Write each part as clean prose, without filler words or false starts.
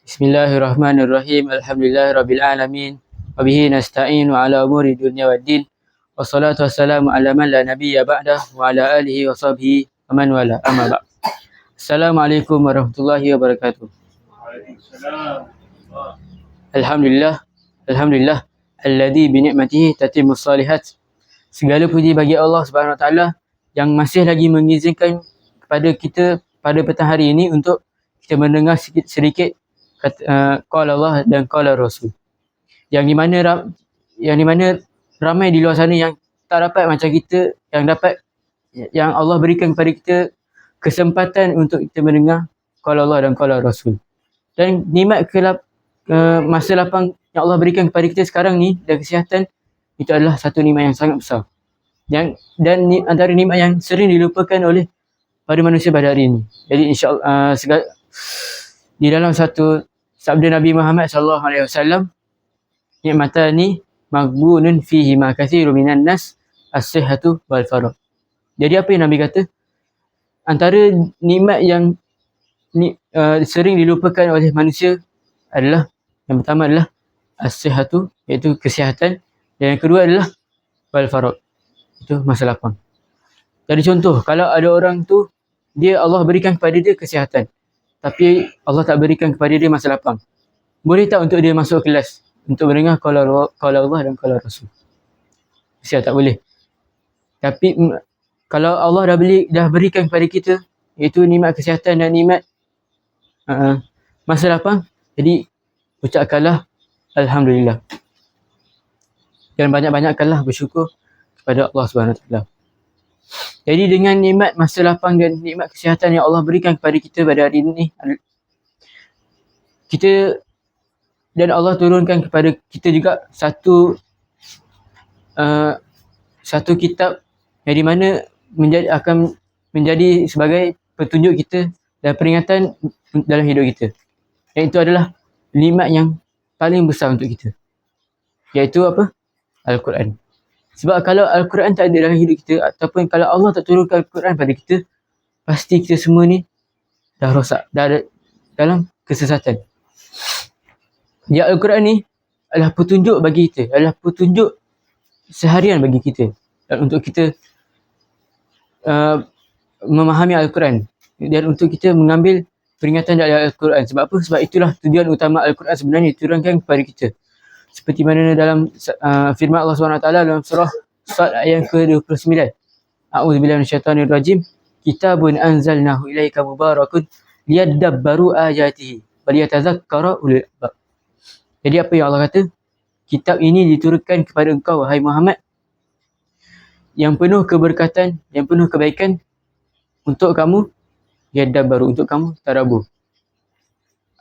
Bismillahirrahmanirrahim. Alhamdulillahirabbil alamin. Wa bihi nasta'inu ala umuri dunya waddin. Wassalatu wassalamu ala man la nabiyya ba'dah wa ala alihi wa sahbihi wa man wala. Amma ba'd. Assalamualaikum warahmatullahi wabarakatuh. Alhamdulillah. Alhamdulillah alladzi bi ni'matihi tatimmus shalihat. Segala puji bagi Allah Subhanahu wa taala yang masih lagi mengizinkan kepada kita pada petang hari ini untuk kita mendengar sedikit qala Allah dan qala Rasul. Yang di mana ramai di luar sana yang tak dapat macam kita, yang Allah berikan kepada kita kesempatan untuk kita mendengar qala Allah dan qala Rasul. Dan nikmat masa lapang yang Allah berikan kepada kita sekarang ni dan kesihatan, itu adalah satu nikmat yang sangat besar. Dan antara nikmat yang sering dilupakan oleh pada manusia pada hari ini. Jadi insya-Allah di dalam satu sabda Nabi Muhammad sallallahu alaihi wasallam, nikmatani maghbunun fihi ma katsirun minan nas as-sihhatu wal faragh. Jadi apa yang Nabi kata? Antara nikmat yang sering dilupakan oleh manusia adalah, yang pertama adalah as-sihhatu, iaitu kesihatan, dan yang kedua adalah wal faragh, itu masa lapang. Jadi contoh, kalau ada orang tu Allah berikan kepada dia kesihatan, tapi Allah tak berikan kepada dia masa lapang, boleh tak untuk dia masuk kelas untuk mendengar qala Allah dan qala Rasul? Siapa tak boleh. Tapi kalau Allah dah berikan kepada kita, iaitu nikmat kesihatan dan nikmat masa lapang, jadi ucapkanlah alhamdulillah dan banyak-banyakkanlah bersyukur kepada Allah Subhanahu Wa Taala. Jadi dengan nikmat masa lapang dan nikmat kesihatan yang Allah berikan kepada kita pada hari ini, dan Allah turunkan kepada kita juga satu kitab yang di mana akan menjadi sebagai petunjuk kita dan peringatan dalam hidup kita. Dan itu adalah nikmat yang paling besar untuk kita, iaitu apa? Al-Quran. Sebab kalau Al-Quran tak ada dalam hidup kita, ataupun kalau Allah tak turunkan Al-Quran pada kita, pasti kita semua ni dah rosak, dah ada dalam kesesatan. Ya, Al-Quran ni adalah petunjuk bagi kita, adalah petunjuk seharian bagi kita, dan untuk kita memahami Al-Quran, dan untuk kita mengambil peringatan dari Al-Quran. Sebab apa? Sebab itulah tujuan utama Al-Quran sebenarnya diturunkan kepada kita. Seperti mana dalam firman Allah SWT dalam surah Sad ayat ke-29. A'udzubillahi minasyaitonirrajim. Kitabun anzalnahu ilaika mubarakun liyadabbaru ayatihi wa liyatadzakkara ulul albab. Jadi apa yang Allah kata? Kitab ini diturunkan kepada engkau, wahai Muhammad, yang penuh keberkatan, yang penuh kebaikan, untuk kamu yadabbaru, untuk kamu tadabbur.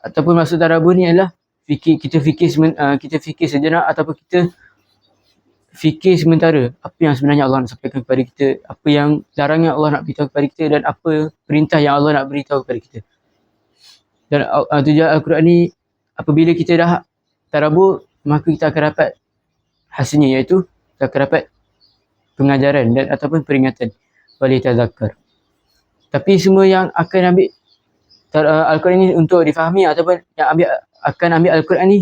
Ataupun maksud tadabbur ni adalah kita fikir sejenak, ataupun kita fikir sementara apa yang sebenarnya Allah nak sampaikan kepada kita, apa yang larangan Allah nak beritahu kepada kita, dan apa perintah yang Allah nak beritahu kepada kita. Dan tujuan Al-Quran ni, apabila kita dah tadabbur, maka kita akan dapat hasilnya, iaitu kita akan dapat pengajaran dan ataupun peringatan, wali tazakkar. Tapi semua yang akan ambil Al-Quran ni untuk difahami, ataupun yang akan ambil Al-Quran ni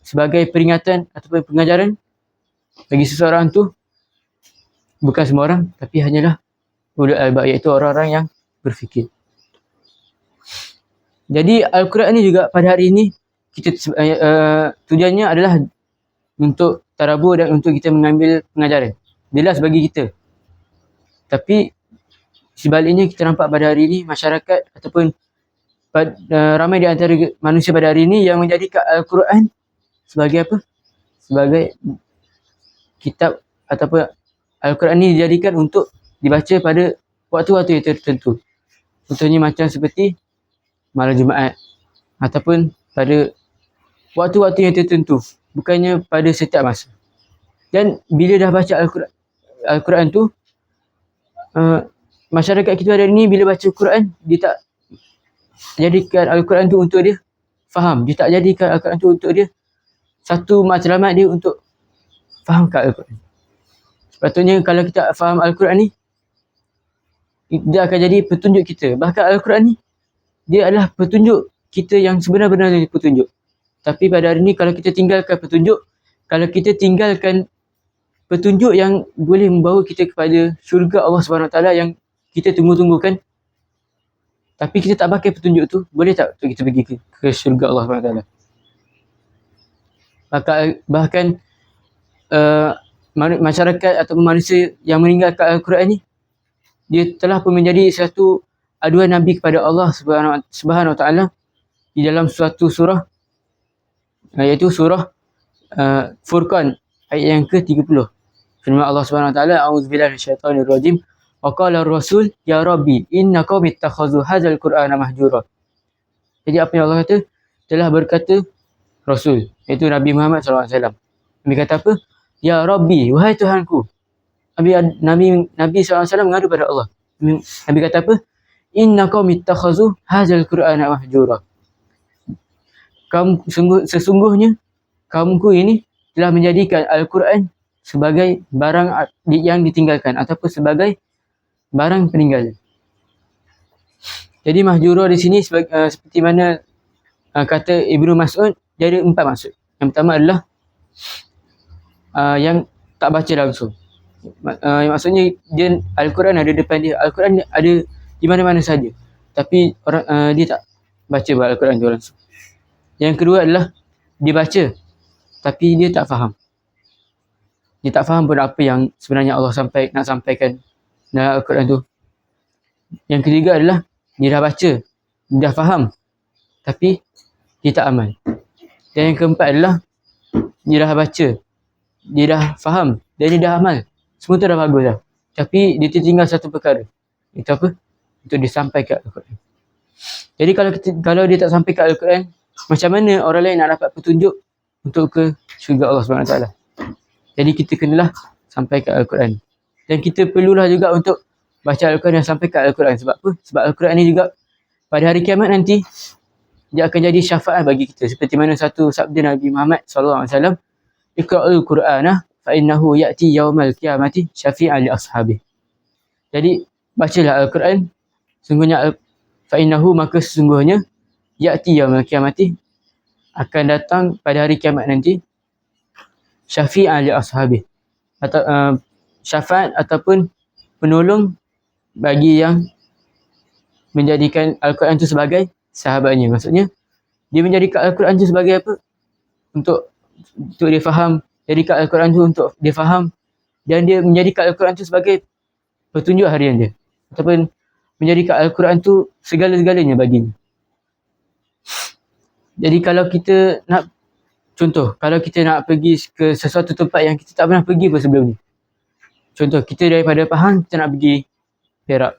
sebagai peringatan ataupun pengajaran bagi seseorang tu, bukan semua orang, tapi hanyalah ulul albab, iaitu orang-orang yang berfikir. Jadi Al-Quran ni juga pada hari ini kita tujuannya adalah untuk tadabbur dan untuk kita mengambil pengajaran. Jelas bagi kita. Tapi sebaliknya kita nampak pada hari ini masyarakat ataupun ramai di antara manusia pada hari ini yang menjadikan Al-Quran sebagai apa? Sebagai kitab, ataupun Al-Quran ni dijadikan untuk dibaca pada waktu-waktu yang tertentu. Contohnya macam seperti malam Jumaat, ataupun pada waktu-waktu yang tertentu, bukannya pada setiap masa. Dan bila dah baca Al-Quran tu, masyarakat kita hari ni bila baca Quran, dia tak jadikan Al-Quran tu untuk dia faham. Dia tak jadikan Al-Quran tu untuk dia satu matlamat dia untuk fahamkan Al-Quran. Sepatutnya kalau kita faham Al-Quran ni, dia akan jadi petunjuk kita. Bahkan Al-Quran ni dia adalah petunjuk kita yang sebenar-benarnya petunjuk. Tapi pada hari ini kalau kita tinggalkan petunjuk, kalau kita tinggalkan petunjuk yang boleh membawa kita kepada syurga Allah SWT yang kita tunggu-tunggukan, tapi kita tak pakai petunjuk tu, boleh tak untuk kita pergi ke syurga Allah SWT? Bahkan masyarakat atau manusia yang meninggalkan Al-Quran ni, dia telah pun menjadi satu aduan Nabi kepada Allah Subhanahu Wa Taala di dalam suatu surah, iaitu surah Furqan ayat yang ke-30. Firman Allah Subhanahu Wa Taala, a'udzubillahi minasyaitonir rajim, wa qala ar-rasul ya rabbi inna qaumi ittakhazu hadzal qur'ana mahjura. Jadi apa yang Allah kata, telah berkata Rasul, iaitu Nabi Muhammad SAW. Nabi kata apa? Ya Rabbi, wahai Tuhanku. Nabi SAW mengadu pada Allah. Nabi kata apa? Inna qaumi ittakhazu hadzal qur'ana mahjura. Sesungguhnya kaumku ini telah menjadikan Al-Quran sebagai barang yang ditinggalkan ataupun sebagai barang peninggalan. Jadi mahjura di sini seperti mana kata Ibnu Mas'ud, dia ada 4 maksud. Yang pertama adalah yang tak baca langsung. Maksudnya dia Al-Quran ada depan dia, Al-Quran ada di mana-mana saja, tapi orang dia tak baca Al-Quran tu langsung. Yang kedua adalah dia baca tapi dia tak faham. Dia tak faham pun apa yang sebenarnya Allah nak sampaikan dalam Al-Quran tu. Yang ketiga adalah dia dah baca, dia dah faham, tapi dia tak amal. Dan yang keempat adalah dia dah baca, dia dah faham dan dia dah amal. Semua tu dah bagus dah, tapi dia tertinggal satu perkara. Itu apa? Untuk disampaikan Al-Quran. Jadi kalau dia tak sampai ke Al-Quran, macam mana orang lain nak dapat petunjuk untuk ke syurga Allah SWT? Jadi kita kenalah sampai ke Al-Quran. Dan kita perlulah juga untuk baca Al-Quran dan sampai ke Al-Quran. Sebab apa? Sebab Al-Quran ni juga pada hari kiamat nanti, dia akan jadi syafaat bagi kita. Seperti mana satu sabda Nabi Muhammad SAW, Iqra'ul Qur'anah fa'innahu ya'ti yawmal qiyamati syafi'an li ashabih. Jadi bacalah Al-Quran, sesungguhnya fa'innahu, maka sesungguhnya ya'ti yawmal qiyamati, akan datang pada hari kiamat nanti, syafi'an li ashabih, atau syafaat ataupun penolong bagi yang menjadikan Al-Quran itu sebagai sahabatnya. Maksudnya dia menjadikan Al-Quran itu sebagai apa? Untuk dia faham. Jadikan Al-Quran itu untuk dia faham, dan dia menjadikan Al-Quran itu sebagai petunjuk harian dia, ataupun menjadikan Al-Quran itu segala-galanya baginya. Jadi kalau kita nak, contoh, kalau kita nak pergi ke sesuatu tempat yang kita tak pernah pergi pun sebelum ni. Contoh, kita daripada Pahang, kita nak pergi Perak.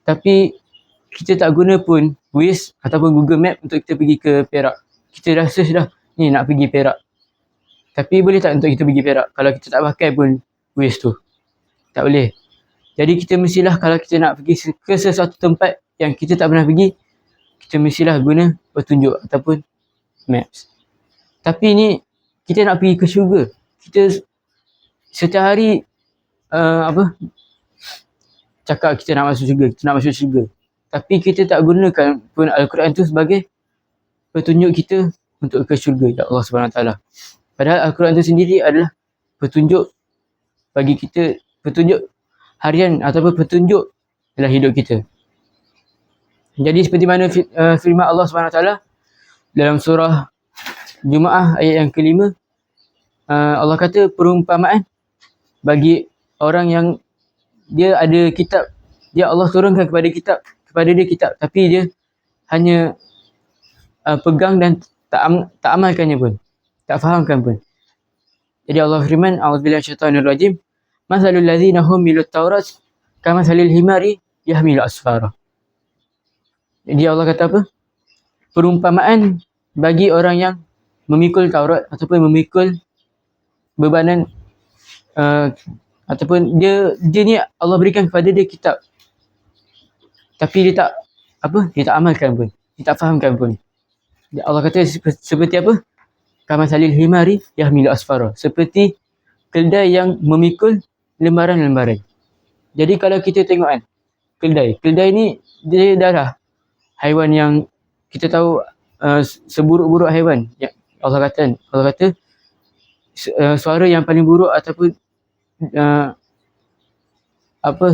Tapi kita tak guna pun Waze ataupun Google Map untuk kita pergi ke Perak. Kita dah search dah, ni nak pergi Perak. Tapi boleh tak untuk kita pergi Perak kalau kita tak pakai pun Waze tu? Tak boleh. Jadi kita mestilah, kalau kita nak pergi ke sesuatu tempat yang kita tak pernah pergi, kita mestilah guna petunjuk ataupun maps. Tapi ni kita nak pergi ke syurga. Kita setiap hari cakap kita nak masuk syurga, kita nak masuk syurga. Tapi kita tak gunakan pun Al-Quran tu sebagai petunjuk kita untuk ke syurga ya Allah SWT. Padahal Al-Quran tu sendiri adalah petunjuk bagi kita, petunjuk harian ataupun petunjuk dalam hidup kita. Jadi seperti mana firman Allah SWT dalam surah Jumaah ayat yang ke-5, Allah kata perumpamaan bagi orang yang dia ada kitab, dia Allah turunkan kepada dia kitab, tapi dia hanya pegang dan tak amalkannya pun, tak fahamkan pun. Jadi Allah firman, a'udzubillahi minasyaitonirrajim, masalul ladzina humilut taurat kamatsalil himari yahmilu asfara. Jadi Allah kata apa? Perumpamaan bagi orang yang memikul Taurat ataupun memikul bebanan, ataupun dia ni Allah berikan kepada dia kitab, tapi dia tak amalkan pun, dia tak fahamkan pun. Allah kata seperti apa? Kamatsalil himari yahmilu asfara, seperti keldai yang memikul lembaran-lembaran. Jadi kalau kita tengok kan, keldai ni dia dah haiwan yang kita tahu seburuk-buruk haiwan. Ya, Allah kata suara yang paling buruk ataupun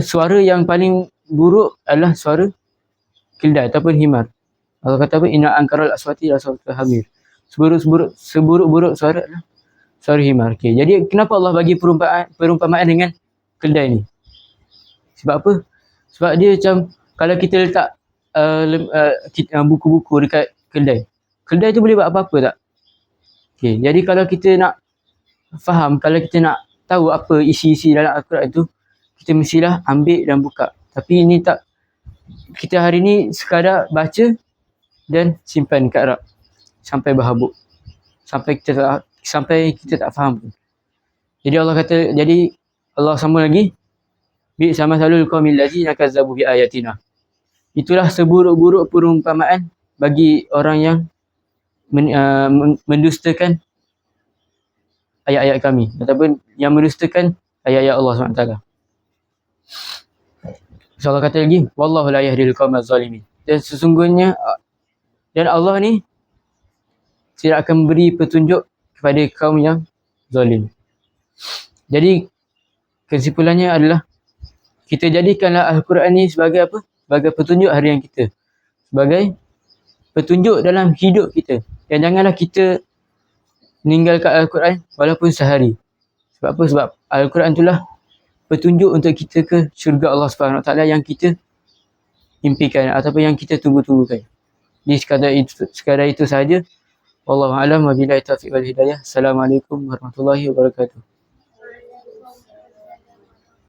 suara yang paling buruk adalah suara keldai ataupun himar. Allah kata apa? Inna ankaral aswati la sautul hamir. Seburuk-buruk suara adalah suara himar. Okey. Jadi kenapa Allah bagi perumpamaan dengan keldai ni? Sebab apa? Sebab dia macam kalau kita letak buku-buku dekat keldai. Keldai tu boleh buat apa-apa tak? Okey. Jadi kalau kita nak faham, kalau kita nak tahu apa isi-isi dalam Al-Quran tu, kita mestilah ambil dan buka. Tapi ini tak, kita hari ni sekadar baca dan simpan kat rak sampai berhabuk, sampai kita tak faham pun. Jadi Allah kata, jadi Allah sambung lagi, bi sama salul qaumil ladzina kazzabu bi ayatina. Itulah seburuk-buruk perumpamaan bagi orang yang mendustakan ayat-ayat kami ataupun yang mendustakan ayat-ayat Allah SWT. So Allah kata lagi, wallahu la yahdil qaumaz zalimin. Dan sesungguhnya dan Allah ni tidak akan memberi petunjuk kepada kaum yang zalim. Jadi kesimpulannya adalah kita jadikanlah Al-Quran ni sebagai apa? Sebagai petunjuk harian kita. Sebagai petunjuk dalam hidup kita. Dan janganlah kita meninggalkan Al-Quran walaupun sehari. Sebab apa? Sebab Al-Quran itulah petunjuk untuk kita ke syurga Allah SWT yang kita impikan ataupun yang kita tunggu-tunggukan. Jadi sekadar itu sahaja. Wallahu a'lam wa billahi taufiq wal hidayah. Assalamualaikum warahmatullahi wabarakatuh.